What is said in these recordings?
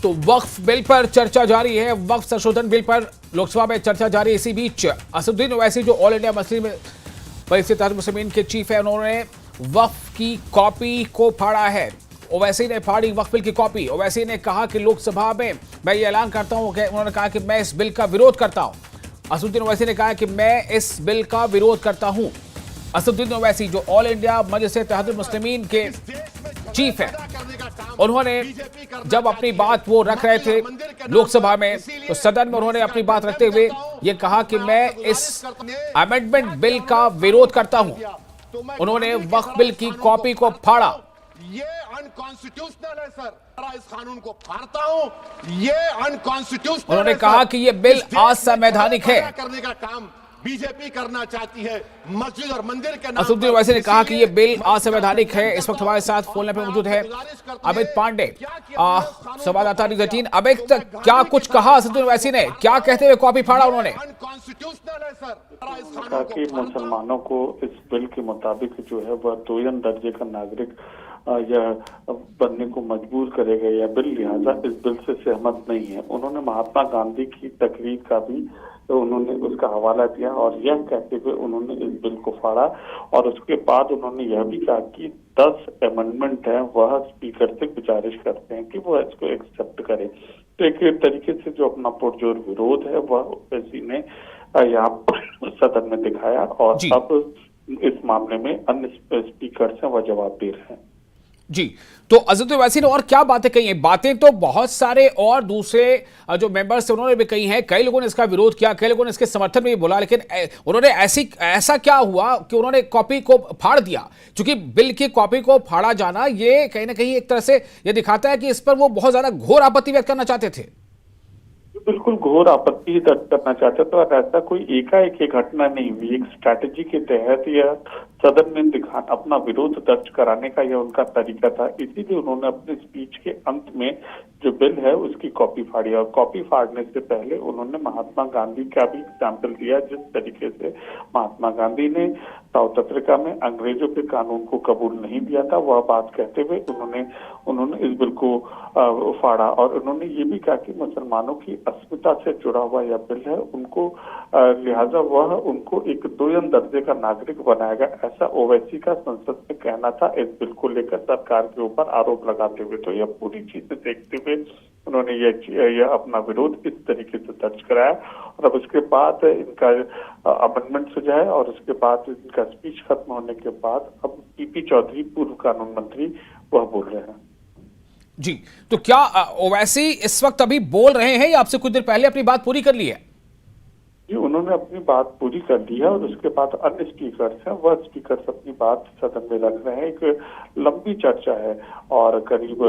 तो वक्फ बिल पर चर्चा जारी है। वक्फ संशोधन बिल पर लोकसभा में चर्चा जारी है। इसी बीच असदुद्दीन ओवैसी जो ऑल इंडिया मुस्लिम परिषद इत्तेहादुल मुस्लिमीन के चीफ है, उन्होंने वक्फ की कॉपी को फाड़ा है। ओवैसी ने फाड़ी वक्फ बिल की कॉपी। ओवैसी ने कहा कि लोकसभा में मैं ये ऐलान करता हूं कि उन्होंने कहा कि मैं इस बिल का विरोध करता हूं। असदुद्दीन ओवैसी ने कहा कि मैं इस बिल का विरोध करता हूं। असदुद्दीन ओवैसी जो ऑल इंडिया मजलिस इत्तेहादुल मुस्लिमीन के चीफ है, उन्होंने जब अपनी बात वो रख रहे थे लोकसभा में, तो सदन में उन्होंने अपनी बात रखते हुए ये कहा कि मैं इस अमेंडमेंट बिल का विरोध करता हूं। उन्होंने वक्फ बिल की कॉपी को फाड़ा। ये अनकॉन्स्टिट्यूशनल है सर, इस कानून को फाड़ता हूं। ये अनकॉन्स्टिट्यूशनल। उन्होंने कहा कि ये बिल असंवैधानिक है। करने का काम बीजेपी करना चाहती है मस्जिद और मंदिर के नाम। असदुद्दीन ओवैसी ने कहा कि ये बिल असंवैधानिक है। इस वक्त हमारे साथ फोन लाइन पर मौजूद है अमित पांडे, संवाददाता न्यूज़ 18। अमित, क्या कुछ कहा असदुद्दीन ओवैसी ने, क्या कहते हुए कॉपी फाड़ा उन्होंने? अनकॉन्स्टिट्यूशनल है सर। कहा कि मुसलमानों को इस बिल के मुताबिक जो है वह दोयम दर्जे का नागरिक या बनने को मजबूर करेगा या बिल, लिहाजा इस बिल से सहमत नहीं है। उन्होंने महात्मा गांधी की तकरीर का भी उन्होंने उसका हवाला दिया और यह कहते हुए उन्होंने इस बिल को फाड़ा। और उसके बाद उन्होंने यह भी कहा कि 10 अमेंडमेंट है, वह स्पीकर से गुजारिश करते हैं कि वह इसको एक्सेप्ट करे। तो एक तरीके से जो अपना पुरजोर विरोध है वह ओवैसी ने यहाँ पर सदन में दिखाया और अब इस मामले में अन्य स्पीकर से वह जवाब दे रहे हैं। जी, तो असदुद्दीन ओवैसी ने और क्या बातें कही हैं? बातें तो बहुत सारे और दूसरे जो मेंबर्स थे उन्होंने भी कही हैं। कई लोगों ने इसका विरोध किया, कई लोगों ने इसके समर्थन में भी बोला, लेकिन उन्होंने ऐसा क्या हुआ कि उन्होंने कॉपी को फाड़ दिया? क्योंकि बिल की कॉपी को फाड़ा जाना ये कहीं ना कहीं एक तरह से ये दिखाता है कि इस पर वो बहुत ज्यादा घोर आपत्ति व्यक्त करना चाहते थे। बिल्कुल घोर आपत्ति दर्ज करना चाहते थे और ऐसा कोई एकाएक ही घटना नहीं हुई। एक स्ट्रैटेजी के तहत यह सदन में दिखाना, अपना विरोध दर्ज कराने का यह उनका तरीका था। इसीलिए उन्होंने अपने स्पीच के अंत में जो बिल है उसकी कॉपी फाड़ी और कॉपी फाड़ने से पहले उन्होंने महात्मा गांधी का भी एग्जाम्पल दिया, जिस तरीके से महात्मा गांधी ने साउथ अफ्रीका में अंग्रेजों के कानून को कबूल नहीं किया था। वह बात कहते हुए उन्होंने इस बिल को फाड़ा और उन्होंने ये भी कहा कि मुसलमानों की अस्मिता से जुड़ा हुआ यह बिल है, उनको लिहाजा वह उनको एक दोयम दर्जे का नागरिक बनाएगा, ऐसा ओवैसी का संसद में कहना था इस बिल को लेकर सरकार के ऊपर आरोप लगाते हुए। तो यह पूरी चीजें देखते हुए उन्होंने यह अपना विरोध इस तरीके से दर्ज कराया और अब उसके बाद इनका अमेंडमेंट सुझाया और उसके बाद इनका स्पीच खत्म होने के बाद अब पीपी चौधरी पूर्व कानून मंत्री वह बोल रहे हैं। जी, तो क्या ओवैसी इस वक्त अभी बोल रहे हैं या आपसे कुछ देर पहले अपनी बात पूरी कर ली है? जी, उन्होंने अपनी बात पूरी कर ली है और उसके बाद अन्य स्पीकर्स हैं, वह स्पीकर्स अपनी बात सदन में रख रहे हैं। एक लंबी चर्चा है और करीब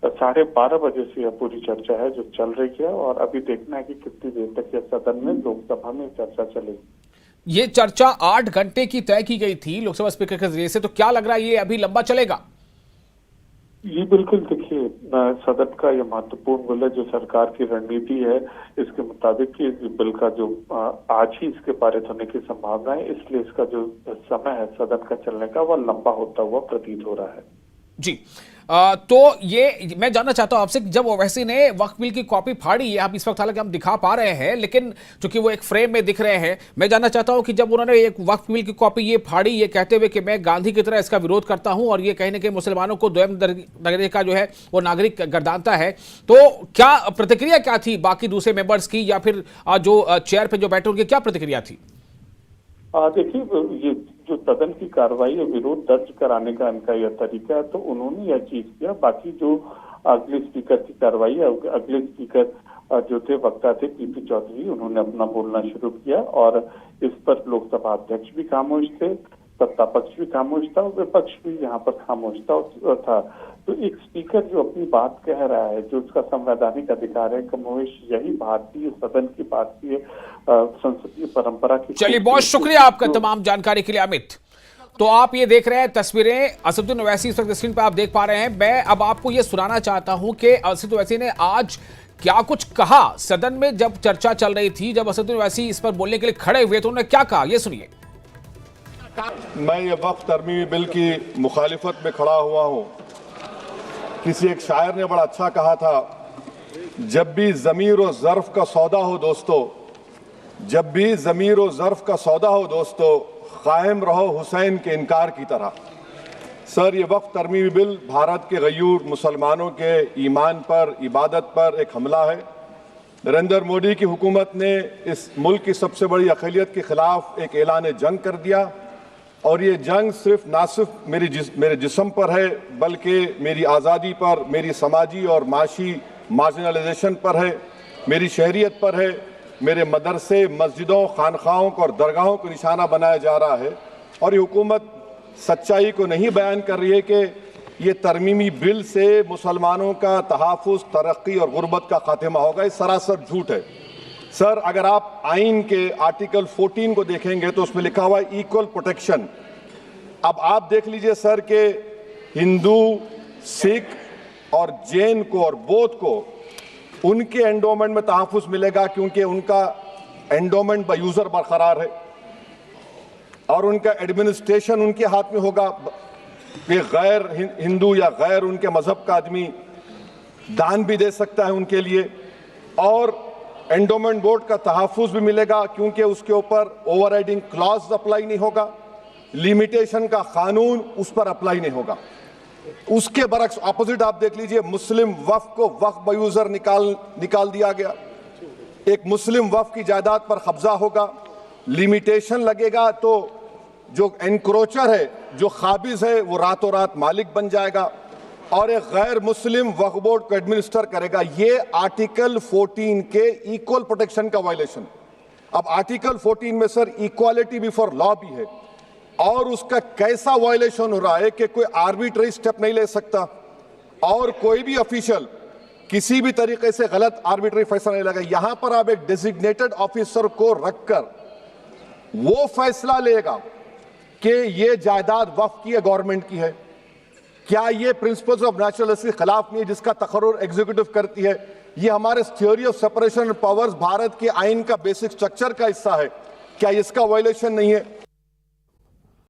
12:30 बजे से यह पूरी चर्चा है जो चल रही है और अभी देखना है कि कितनी देर तक यह सदन में लोकसभा में चर्चा चलेगी। ये चर्चा 8 घंटे की तय की गई थी लोकसभा स्पीकर के जरिए से, तो क्या लग रहा है ये अभी लंबा चलेगा? ये बिल्कुल देखिए, सदन का ये महत्वपूर्ण बिल है जो सरकार की रणनीति है, इसके मुताबिक कि इस बिल का जो आज ही इसके पारित होने की संभावना है, इसलिए इसका जो समय है सदन का चलने का वह लंबा होता हुआ प्रतीत हो रहा है। जी, तो ये मैं जानना चाहता हूं आपसे, जब ओवैसी ने वक्फ बिल की कॉपी फाड़ी है, आप इस वक्त हालांकि हम दिखा पा रहे हैं लेकिन चूंकि वो एक फ्रेम में दिख रहे हैं, मैं जानना चाहता हूं कि जब उन्होंने एक वक्फ बिल की कॉपी ये फाड़ी, ये कहते हुए कि मैं गांधी की तरह इसका विरोध करता हूं और ये कहने के मुसलमानों को दोयम दर्जे का जो है वो नागरिक गर्दानता है, तो क्या प्रतिक्रिया क्या थी बाकी दूसरे मेंबर्स की या फिर जो चेयर पे जो बैठे उनकी क्या प्रतिक्रिया थी? देखिए, ये जो सदन की कार्रवाई है विरोध दर्ज कराने का इनका यह तरीका है, तो उन्होंने यह चीज किया। बाकी जो अगले स्पीकर की कार्रवाई है, अगले स्पीकर जो थे वक्ता थे पीपी चौधरी, उन्होंने अपना बोलना शुरू किया और इस पर लोकसभा अध्यक्ष भी खामोश थे, सत्ता पक्ष भी खामोश था और विपक्ष भी यहाँ पर खामोश था। तो एक स्पीकर जो अपनी बात कह रहा है, जो उसका संवैधानिक अधिकार है, कमोवेश यही भारतीय सदन की, भारतीय संसदीय परंपरा की। चलिए, बहुत शुक्रिया आपका तमाम जानकारी के लिए अमित। तो आप ये देख रहे हैं तस्वीरें असदुद्दीन ओवैसी इस वक्त स्क्रीन पर आप देख पा रहे हैं। मैं अब आपको ये सुनाना चाहता हूं कि असदुद्दीन ओवैसी ने आज क्या कुछ कहा सदन में जब चर्चा चल रही थी, जब असदुद्दीन ओवैसी इस पर बोलने के लिए खड़े हुए तो उन्होंने क्या कहा, ये सुनिए। मैं ये वक्फ तरमीमी बिल की मुखालिफत में खड़ा हुआ हूं। किसी एक शायर ने बड़ा अच्छा कहा था जब भी ज़मीर और ज़र्फ़ का सौदा हो दोस्तों, जब भी ज़मीर और ज़र्फ़ का सौदा हो दोस्तों, कायम रहो हुसैन के इनकार की तरह। सर, ये वक्फ तरमीमी बिल भारत के गयूर मुसलमानों के ईमान पर, इबादत पर एक हमला है। नरेंद्र मोदी की हुकूमत ने इस मुल्क की सबसे बड़ी अक़लियत के खिलाफ एक ऐलान जंग कर दिया, और ये जंग ना सिर्फ मेरे जिस्म पर है, बल्कि मेरी आज़ादी पर, मेरी समाजी और माशी मार्जिनलाइजेशन पर है, मेरी शहरियत पर है, मेरे मदरसे, मस्जिदों, खानखाहों और दरगाहों को निशाना बनाया जा रहा है। और ये हुकूमत सच्चाई को नहीं बयान कर रही है कि ये तरमीमी बिल से मुसलमानों का तहफ़्फ़ुज़, तरक्की और गुर्बत का खात्मा होगा। ये सरासर झूठ है। सर, अगर आप आइन के आर्टिकल 14 को देखेंगे तो उसमें लिखा हुआ है इक्वल प्रोटेक्शन। अब आप देख लीजिए सर कि हिंदू, सिख और जैन को और बौद्ध को उनके एंडोमेंट में तहफ़्फ़ुज़ मिलेगा, क्योंकि उनका एंडोमेंट बाय यूज़र बरकरार है और उनका एडमिनिस्ट्रेशन उनके हाथ में होगा। ये गैर हिंदू या गैर उनके मजहब का आदमी दान भी दे सकता है उनके लिए, और एंडोमेंट बोर्ड का तहफ़्फ़ुज़ भी मिलेगा, क्योंकि उसके ऊपर ओवरराइडिंग क्लॉज अप्लाई नहीं होगा, लिमिटेशन का कानून उस पर अप्लाई नहीं होगा। उसके बरक्स ऑपोजिट आप देख लीजिए, मुस्लिम वक्फ को वक्फ बाय यूज़र निकाल दिया गया। एक मुस्लिम वक्फ की जायदाद पर कब्जा होगा, लिमिटेशन लगेगा, तो जो एनक्रोचर है, जो खाबिज है, वो रातों रात मालिक बन जाएगा और एक गैर मुस्लिम वक्फ बोर्ड को एडमिनिस्टर करेगा। ये आर्टिकल 14 के इक्वल प्रोटेक्शन का वायलेशन। अब आर्टिकल 14 में सर इक्वालिटी बिफोर लॉ भी है, और उसका कैसा वायलेशन हो रहा है कि कोई आर्बिट्ररी स्टेप नहीं ले सकता और कोई भी ऑफिशियल किसी भी तरीके से गलत आर्बिट्ररी फैसला नहीं लगा। यहां पर आप एक डेजिग्नेटेड ऑफिसर को रखकर वो फैसला लेगा कि ये जायदाद वक्फ की है, गवर्नमेंट की है। क्या ये प्रिंसिपल्स ऑफ नेचुरलिटी के खिलाफ नहीं है जिसका तकर्रुर एग्जीक्यूटिव करती है? ये हमारे theory of separation of powers, Bharat के आइन का बेसिक स्ट्रक्चर का हिस्सा है। क्या इसका वायलेशन नहीं है?